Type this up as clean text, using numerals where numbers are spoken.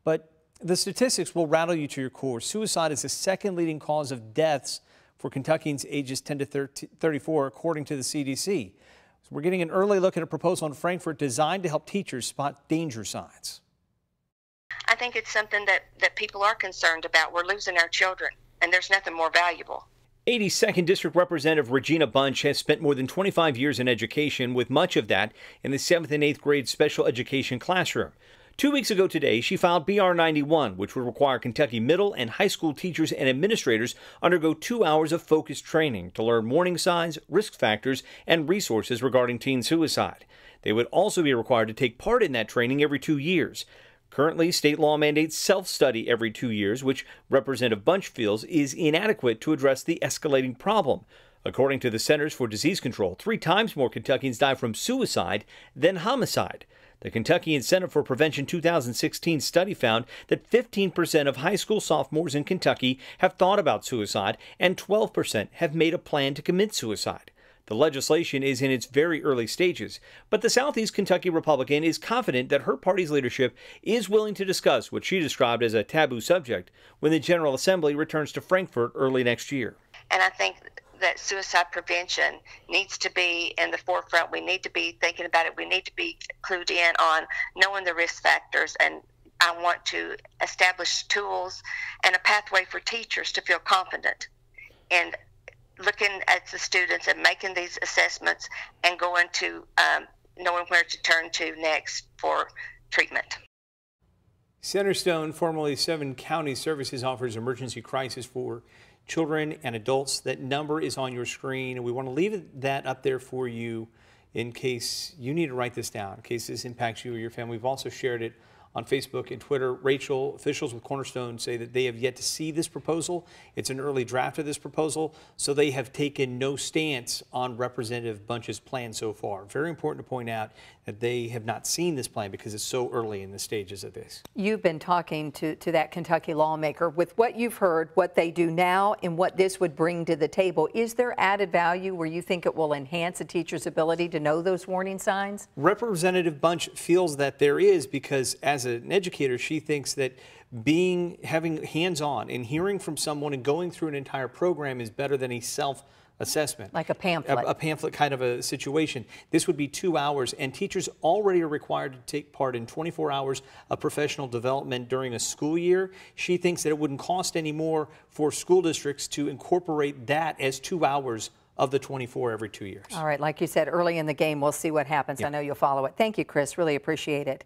But the statistics will rattle you to your core. Suicide is the second leading cause of deaths for Kentuckians ages 10 to 34, according to the CDC. So we're getting an early look at a proposal in Frankfort designed to help teachers spot danger signs. I think it's something that people are concerned about. We're losing our children, and there's nothing more valuable. 82nd District Representative Regina Bunch has spent more than 25 years in education, with much of that in the 7th and 8th grade special education classroom. 2 weeks ago today, she filed BR 91, which would require Kentucky middle and high school teachers and administrators undergo 2 hours of focused training to learn warning signs, risk factors, and resources regarding teen suicide. They would also be required to take part in that training every 2 years. Currently, state law mandates self-study every 2 years, which Representative Bunch feels is inadequate to address the escalating problem. According to the Centers for Disease Control, 3 times more Kentuckians die from suicide than homicide. The Kentucky Center for Prevention 2016 study found that 15% of high school sophomores in Kentucky have thought about suicide and 12% have made a plan to commit suicide. The legislation is in its very early stages, but the Southeast Kentucky Republican is confident that her party's leadership is willing to discuss what she described as a taboo subject when the General Assembly returns to Frankfort early next year. And I think that suicide prevention needs to be in the forefront. We need to be thinking about it. We need to be clued in on knowing the risk factors, and I want to establish tools and a pathway for teachers to feel confident in looking at the students and making these assessments and going to knowing where to turn to next for treatment. Centerstone, formerly 7 County Services, offers emergency crisis for children and adults. That number is on your screen, and we want to leave that up there for you in case you need to write this down, in case this impacts you or your family. We've also shared it on Facebook and Twitter. Rachel, officials with Cornerstone say that they have yet to see this proposal. It's an early draft of this proposal, so they have taken no stance on Representative Bunch's plan so far. Very important to point out that they have not seen this plan because it's so early in the stages of this. You've been talking to that Kentucky lawmaker. With what you've heard, what they do now, and what this would bring to the table, is there added value where you think it will enhance a teacher's ability to know those warning signs? Representative Bunch feels that there is, because as an educator, she thinks that having hands-on and hearing from someone and going through an entire program is better than a self-assessment. Like a pamphlet. A pamphlet kind of a situation. This would be 2 hours, and teachers already are required to take part in 24 hours of professional development during a school year. She thinks that it wouldn't cost any more for school districts to incorporate that as 2 hours of the 24 every 2 years. All right, like you said, early in the game, we'll see what happens. I know you'll follow it. Thank you, Chris. Really appreciate it.